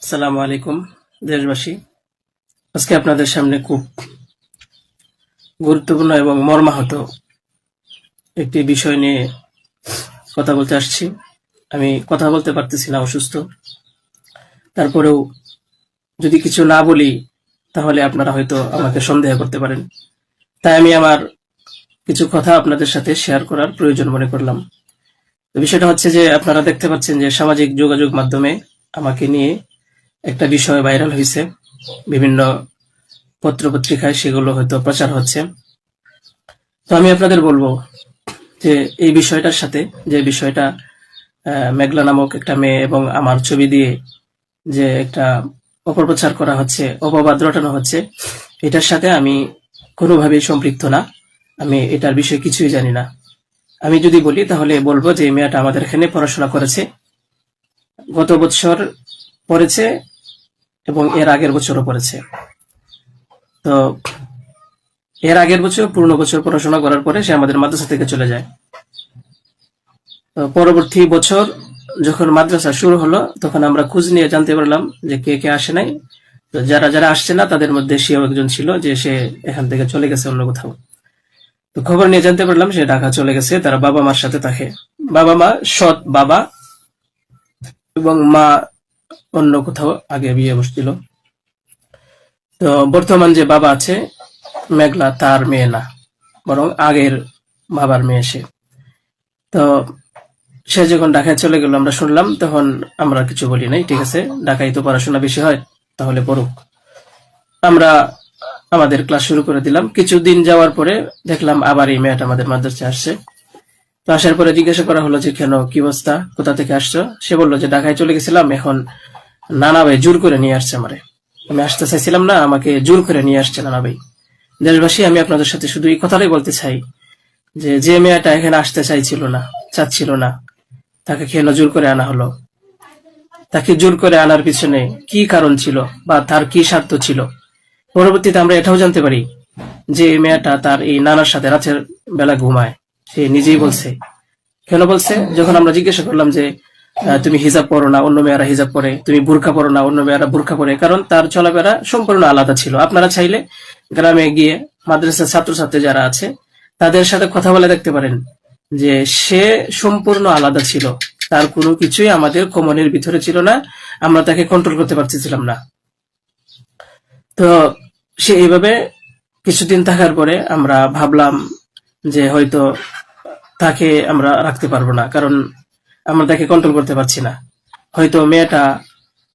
আসসালামু আলাইকুম দেশবাসী। আজকে আপনাদের সামনে খুব গুরুত্বপূর্ণ এবং মর্মাহত একটি বিষয় নিয়ে কথা বলতে আসছি। আমি কথা বলতে পারতেছি না, অসুস্থ। তারপরেও যদি কিছু না বলি তাহলে আপনারা হয়তো আমাকে সন্দেহ করতে পারেন। তাই আমি আমার কিছু কথা আপনাদের সাথে শেয়ার করার প্রয়োজন মনে করলাম। তো বিষয়টা হচ্ছে যে আপনারা দেখতে পাচ্ছেন যে সামাজিক যোগাযোগ মাধ্যমে আমাকে নিয়ে একটা বিষয় ভাইরাল হয়েছে, বিভিন্ন পত্র-পত্রিকায় সেগুলো হয়তো প্রচার হচ্ছে। তো আমি আপনাদের বলবো যে এই বিষয়টার সাথে, যে বিষয়টা মেঘলা নামক একটা মেয়ে এবং আমার ছবি দিয়ে যে একটা অপপ্রচার করা হচ্ছে, অপবাদ রটানো হচ্ছে, এটার সাথে আমি কোনোভাবেই সম্পৃক্ত না। আমি এটার বিষয়ে কিছুই জানি না। আমি যদি বলি তাহলে বলবো যে এই মেয়েটা আমাদের এখানে পড়াশোনা করেছে, গত বছর পড়েছে এবং এর আগের বছরও পড়েছে। তো এর আগের বছর পূর্ণ বছর পড়াশোনা করার পরে সে আমাদের মাদ্রাসা থেকে চলে যায়। তো পরবর্তী বছর যখন মাদ্রাসা শুরু হলো তখন আমরা খোঁজ নিয়ে জানতে পারলাম যে কে কে আসে নাই। তো যারা যারা আসছে না তাদের মধ্যে সেও একজন ছিল, যে সে এখান থেকে চলে গেছে অন্য কোথাও। তো খবর নিয়ে জানতে পারলাম সে ঢাকা চলে গেছে, তার বাবা মার সাথে থাকে। বাবা মা সৎ বাবা, এবং মা অন্য কোথাও আগে বিয়ে বসছিল। তো বর্তমান যে বাবা আছে মেঘলা, তার মেয়ে না, বরং আগের বাবার মেয়ে সে। তো সে যখন ঢাকায় চলে গেল আমরা শুনলাম, তখন আমরা কিছু বলি নাই, ঠিক আছে, ঢাকায় তো পড়াশোনা বেশি হয়, তাহলে পড়ুক। আমরা আমাদের ক্লাস শুরু করে দিলাম। কিছুদিন যাওয়ার পরে দেখলাম আবার এই মেয়েটা আমাদের মাদ্রাসায় আসছে। তো আসার পরে জিজ্ঞাসা করা হলো যে কেন, কি অবস্থা, কোথা থেকে আসছো? সে বললো যে ঢাকায় চলে গেছিলাম, এখন নানা ভাই জোর করে নিয়ে আসছে আমারে। আমি আসতে চাইছিলাম না, আমাকে জোর করে নিয়ে আসছে নানা ভাই। দেশবাসী, আমি আপনাদের সাথে শুধু এই কথাটাই বলতে চাই যে যে মেয়েটা এখানে আসতে চাচ্ছিল না, তাকে কেন জোর করে আনা হলো? তাকে জোর করে আনার পিছনে কি কারণ ছিল বা তার কি স্বার্থ ছিল? পরবর্তীতে আমরা এটাও জানতে পারি যে এই মেয়েটা তার এই নানার সাথে রাতের বেলা ঘুমায়। সে নিজেই বলছে। কেন বলছে? যখন আমরা জিজ্ঞাসা করলাম যে তুমি হিজাব পরো না, অন্য মেয়েরা হিজাব পরে, তুমি বুরকা পরো না, অন্য মেয়েরা বুরকা পরে, কারণ তার চলাফেরা সম্পূর্ণ আলাদা ছিল। আপনারা চাইলে গ্রামে গিয়ে মাদ্রাসার ছাত্রছাত্রী যারা আছে তাদের সাথে কথা বলে দেখতে পারেন যে সে সম্পূর্ণ আলাদা ছিল। তার কোনো কিছুই আমাদের কমনের ভিতরে ছিল না, আমরা তাকে কন্ট্রোল করতে পারতেছিলাম না। তো সে এইভাবে কিছুদিন থাকার পরে আমরা ভাবলাম যে হয়তো তাকে আমরা রাখতে পারবো না, কারণ আমরা তাকে কন্ট্রোল করতে পারছি না। হয়তো মেয়েটা